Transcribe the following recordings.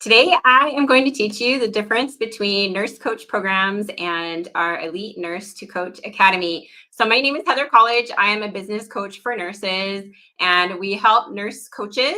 Today, I am going to teach you the difference between nurse coach programs and our Elite Nurse to Coach Academy. So, my name is Heather Colledge. I am a business coach for nurses, and we help nurse coaches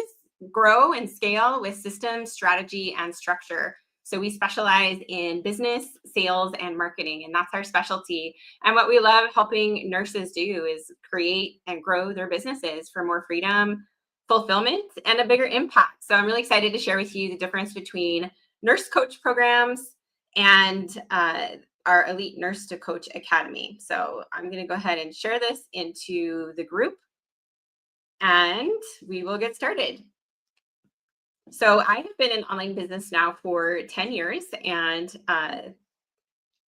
grow and scale with systems, strategy, and structure. So, we specialize in business, sales, and marketing, and that's our specialty. And what we love helping nurses do is create and grow their businesses for more freedom, fulfillment, and a bigger impact. So I'm really excited to share with you the difference between nurse coach programs and our Elite Nurse to Coach Academy. So I'm going to go ahead and share this into the group and we will get started. So I have been in online business now for 10 years and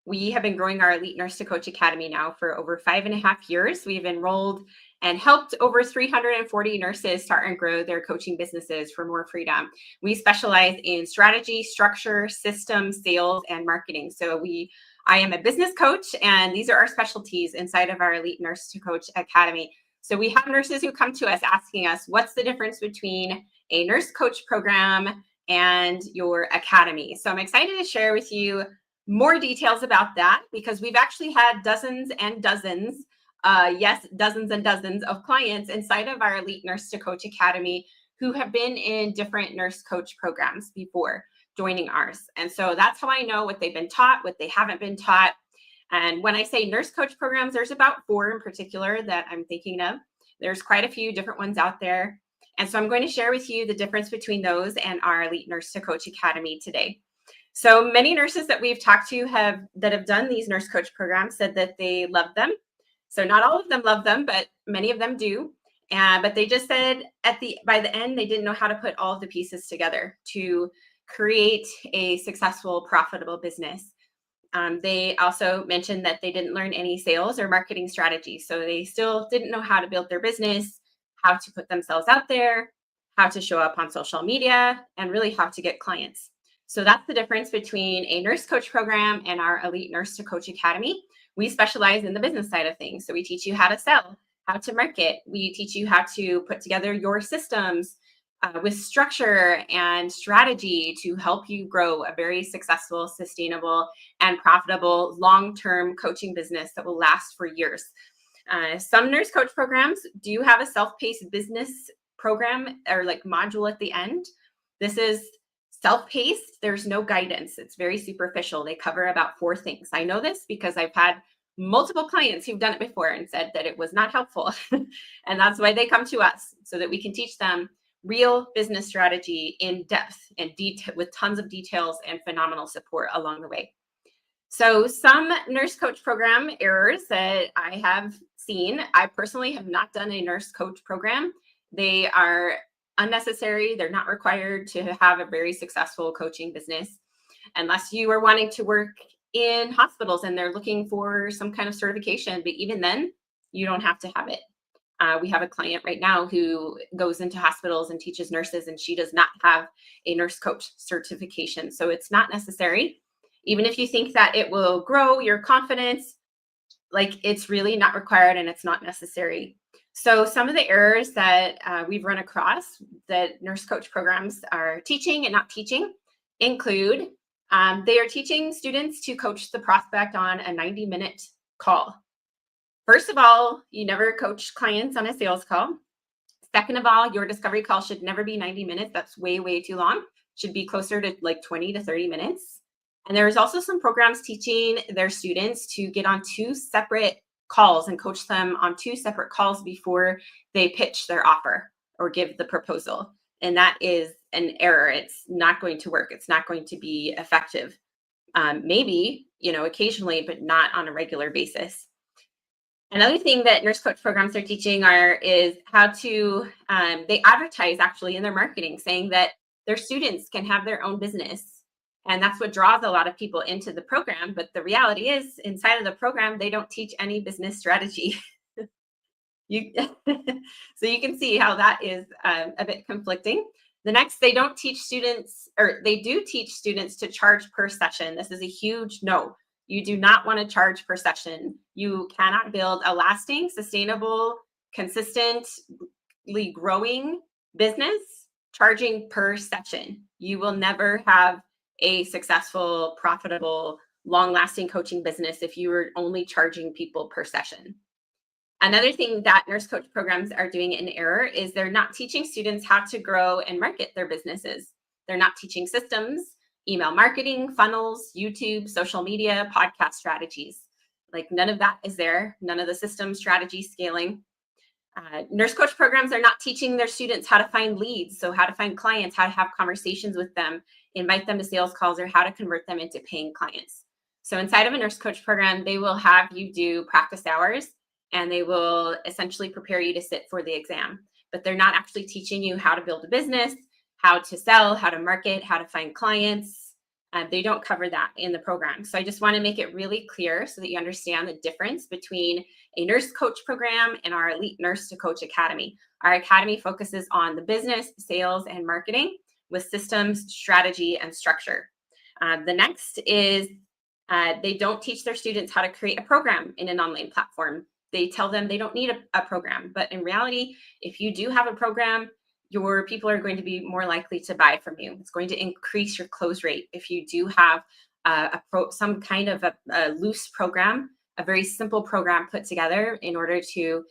we have been growing our Elite Nurse to Coach Academy now for over 5.5 years. We've enrolled and helped over 340 nurses start and grow their coaching businesses for more freedom. We specialize in strategy, structure, systems, sales, and marketing. I am a business coach, and these are our specialties inside of our Elite Nurse to Coach Academy. So we have nurses who come to us asking us, what's the difference between a nurse coach program and your academy? So I'm excited to share with you more details about that because we've actually had dozens and dozens, dozens and dozens of clients inside of our Elite Nurse to Coach Academy who have been in different nurse coach programs before joining ours. And so that's how I know what they've been taught, what they haven't been taught. And when I say nurse coach programs, there's about 4 in particular that I'm thinking of. There's quite a few different ones out there. And so I'm going to share with you the difference between those and our Elite Nurse to Coach Academy today. So many nurses that we've talked to that have done these nurse coach programs said that they love them. So not all of them love them, but many of them do. But they just said by the end, they didn't know how to put all of the pieces together to create a successful, profitable business. They also mentioned that they didn't learn any sales or marketing strategies. So they still didn't know how to build their business, how to put themselves out there, how to show up on social media, and really how to get clients. So that's the difference between a nurse coach program and our Elite Nurse to Coach Academy. We specialize in the business side of things. So we teach you how to sell, how to market. We teach you how to put together your systems with structure and strategy to help you grow a very successful, sustainable, and profitable long-term coaching business that will last for years. Some nurse coach programs do have a self-paced business program or like module at the end. This is self-paced. There's no guidance. It's very superficial. They cover about 4 things. I know this because I've had multiple clients who've done it before and said that it was not helpful. And that's why they come to us, so that we can teach them real business strategy in depth and detail with tons of details and phenomenal support along the way. So some nurse coach program errors that I have seen. I personally have not done a nurse coach program. They are unnecessary. They're not required to have a very successful coaching business unless you are wanting to work in hospitals and they're looking for some kind of certification. But even then, you don't have to have it. We have a client right now who goes into hospitals and teaches nurses, and she does not have a nurse coach certification. So it's not necessary. Even if you think that it will grow your confidence, like it's really not required and it's not necessary. So some of the errors that we've run across that nurse coach programs are teaching and not teaching include they are teaching students to coach the prospect on a 90-minute call. First of all, you never coach clients on a sales call. Second of all, your discovery call should never be 90 minutes. That's way, way too long. Should be closer to like 20 to 30 minutes. And there's also some programs teaching their students to get on 2 separate calls and coach them on 2 separate calls before they pitch their offer or give the proposal. And that is an error. It's not going to work. It's not going to be effective. Maybe, occasionally, but not on a regular basis. Another thing that nurse coach programs are teaching is how to, they advertise actually in their marketing saying that their students can have their own business. And that's what draws a lot of people into the program. But the reality is inside of the program, they don't teach any business strategy. So you can see how that is a bit conflicting. The next, they do teach students to charge per session. This is a huge no. You do not want to charge per session. You cannot build a lasting, sustainable, consistently growing business charging per session. You will never have a successful, profitable, long-lasting coaching business if you are only charging people per session. Another thing that nurse coach programs are doing in error is they're not teaching students how to grow and market their businesses. They're not teaching systems, email marketing, funnels, YouTube, social media, podcast strategies. Like none of that is there. None of the system strategy scaling. Nurse coach programs are not teaching their students how to find leads. So how to find clients, how to have conversations with them, invite them to sales calls, or how to convert them into paying clients. So inside of a nurse coach program, they will have you do practice hours and they will essentially prepare you to sit for the exam. But they're not actually teaching you how to build a business, how to sell, how to market, how to find clients. They don't cover that in the program. So I just want to make it really clear so that you understand the difference between a nurse coach program and our Elite Nurse to Coach Academy. Our academy focuses on the business, sales, and marketing with systems, strategy, and structure. The next is they don't teach their students how to create a program in an online platform. They tell them they don't need a program. But in reality, if you do have a program, your people are going to be more likely to buy from you. It's going to increase your close rate if you do have some kind of a loose program, a very simple program put together in order to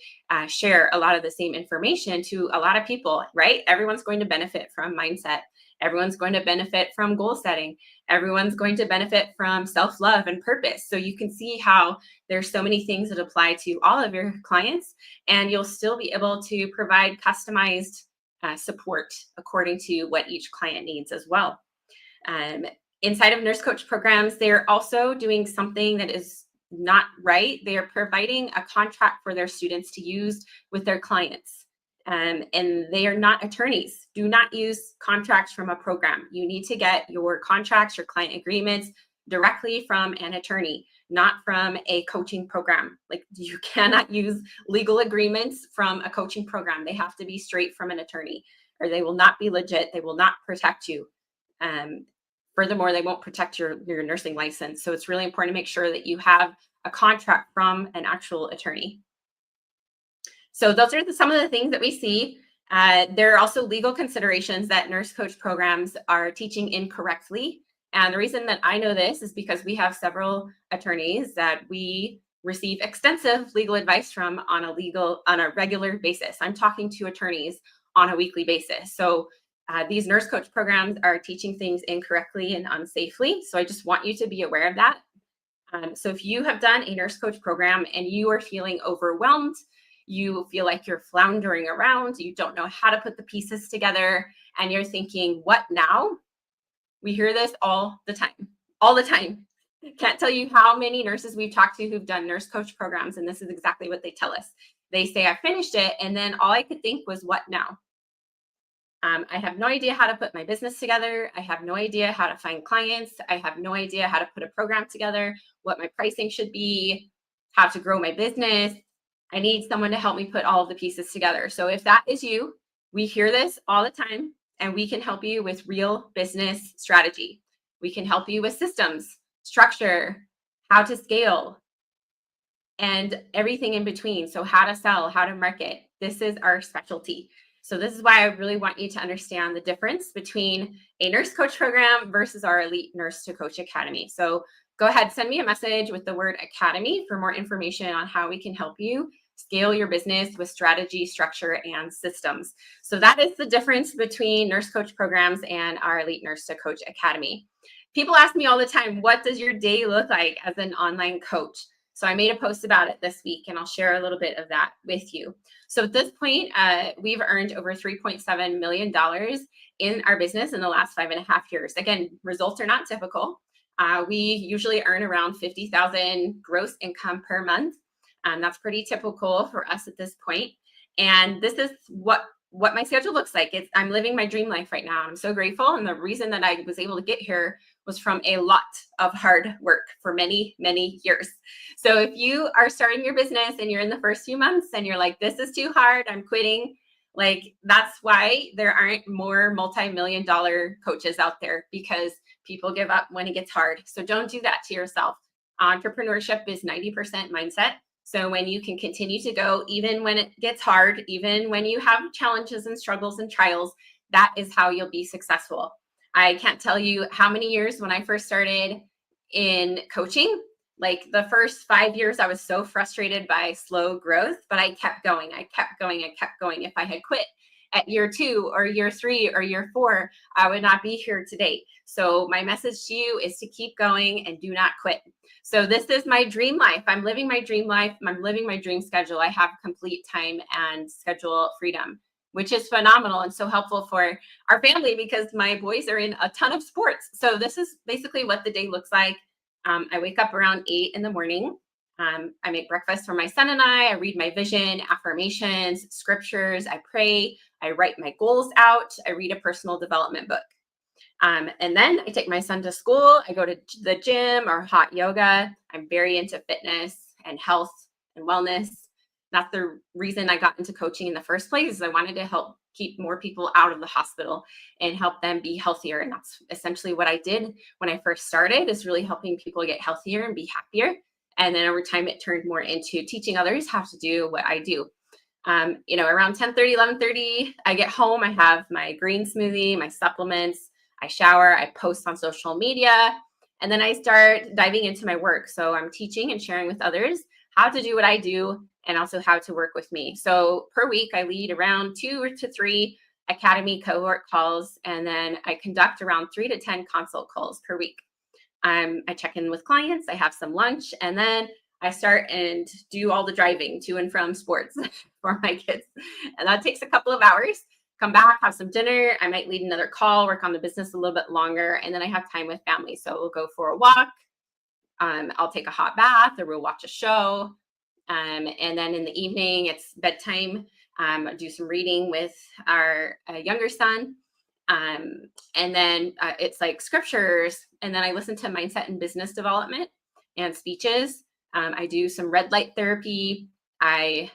share a lot of the same information to a lot of people, right? Everyone's going to benefit from mindset. Everyone's going to benefit from goal setting. Everyone's going to benefit from self-love and purpose. So you can see how there's so many things that apply to all of your clients, and you'll still be able to provide customized support according to what each client needs as well. Inside of nurse coach programs, they're also doing something that is not right. They are providing a contract for their students to use with their clients. And they are not attorneys. Do not use contracts from a program. You need to get your contracts, your client agreements directly from an attorney, not from a coaching program. Like you cannot use legal agreements from a coaching program. They have to be straight from an attorney or they will not be legit. They will not protect you. Furthermore, they won't protect your nursing license. So it's really important to make sure that you have a contract from an actual attorney. So those are some of the things that we see. There are also legal considerations that nurse coach programs are teaching incorrectly. And the reason that I know this is because we have several attorneys that we receive extensive legal advice from on a regular basis. I'm talking to attorneys on a weekly basis. So these nurse coach programs are teaching things incorrectly and unsafely. So I just want you to be aware of that. So if you have done a nurse coach program and you are feeling overwhelmed, you feel like you're floundering around, you don't know how to put the pieces together, and you're thinking, what now? We hear this all the time. Can't tell you how many nurses we've talked to who've done nurse coach programs, and this is exactly what they tell us. They say, I finished it, and then all I could think was, what now? I have no idea how to put my business together. I have no idea how to find clients. I have no idea how to put a program together, what my pricing should be, how to grow my business. I need someone to help me put all of the pieces together. So if that is you, we hear this all the time, and we can help you with real business strategy. We can help you with systems, structure, how to scale, and everything in between. So how to sell, how to market. This is our specialty. So this is why I really want you to understand the difference between a nurse coach program versus our Elite Nurse to Coach Academy. So go ahead, send me a message with the word academy for more information on how we can help you scale your business with strategy, structure, and systems. So that is the difference between nurse coach programs and our Elite Nurse to Coach Academy. People ask me all the time, what does your day look like as an online coach? So I made a post about it this week, and I'll share a little bit of that with you. So at this point, we've earned over $3.7 million in our business in the last 5.5 years. Again, results are not typical. We usually earn around $50,000 gross income per month. That's pretty typical for us at this point. And this is what my schedule looks like. I'm living my dream life right now. I'm so grateful. And the reason that I was able to get here was from a lot of hard work for many, many years. So if you are starting your business and you're in the first few months and you're like, this is too hard, I'm quitting, like that's why there aren't more multi-million-dollar coaches out there, because people give up when it gets hard. So don't do that to yourself. Entrepreneurship is 90% mindset. So when you can continue to go, even when it gets hard, even when you have challenges and struggles and trials, that is how you'll be successful. I can't tell you how many years when I first started in coaching, like the first 5 years, I was so frustrated by slow growth, but I kept going. I kept going. I kept going. If I had quit at year 2 or year 3 or year 4, I would not be here today. So my message to you is to keep going and do not quit. So this is my dream life. I'm living my dream life. I'm living my dream schedule. I have complete time and schedule freedom, which is phenomenal and so helpful for our family because my boys are in a ton of sports. So this is basically what the day looks like. I wake up around 8 in the morning. I make breakfast for my son and I read my vision, affirmations, scriptures. I pray. I write my goals out. I read a personal development book. And then I take my son to school. I go to the gym or hot yoga. I'm very into fitness and health and wellness. That's the reason I got into coaching in the first place, is I wanted to help keep more people out of the hospital and help them be healthier. And that's essentially what I did when I first started, is really helping people get healthier and be happier. And then over time, it turned more into teaching others how to do what I do. Around 10:30, 11:30, I get home. I have my green smoothie, my supplements. I shower, I post on social media, and then I start diving into my work. So I'm teaching and sharing with others how to do what I do and also how to work with me. So per week, I lead around 2 to 3 academy cohort calls, and then I conduct around 3 to 10 consult calls per week. I check in with clients, I have some lunch, and then I start and do all the driving to and from sports for my kids. And that takes a couple of hours. Come back, have some dinner. I might lead another call, work on the business a little bit longer, and then I have time with family. So we'll go for a walk. I'll take a hot bath, or we'll watch a show. And then in the evening, it's bedtime. Do some reading with our younger son. And then it's like scriptures. And then I listen to mindset and business development and speeches. I do some red light therapy. I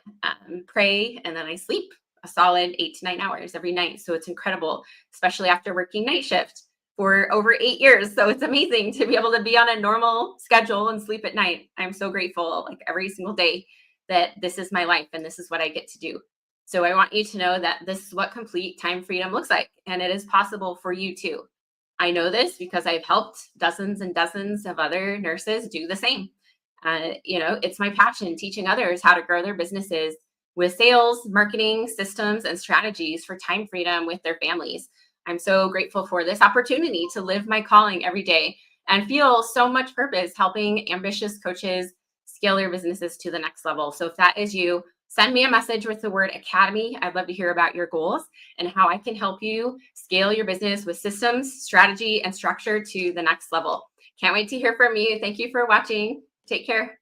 pray, and then I sleep a solid 8 to 9 hours every night. So it's incredible, especially after working night shift for over 8 years. So it's amazing to be able to be on a normal schedule and sleep at night. I'm so grateful, like every single day, that this is my life and this is what I get to do. So I want you to know that this is what complete time freedom looks like, and it is possible for you too. I know this because I've helped dozens and dozens of other nurses do the same. It's my passion, teaching others how to grow their businesses with sales, marketing, systems, and strategies for time freedom with their families. I'm so grateful for this opportunity to live my calling every day and feel so much purpose helping ambitious coaches scale their businesses to the next level. So if that is you, send me a message with the word academy. I'd love to hear about your goals and how I can help you scale your business with systems, strategy, and structure to the next level. Can't wait to hear from you. Thank you for watching. Take care.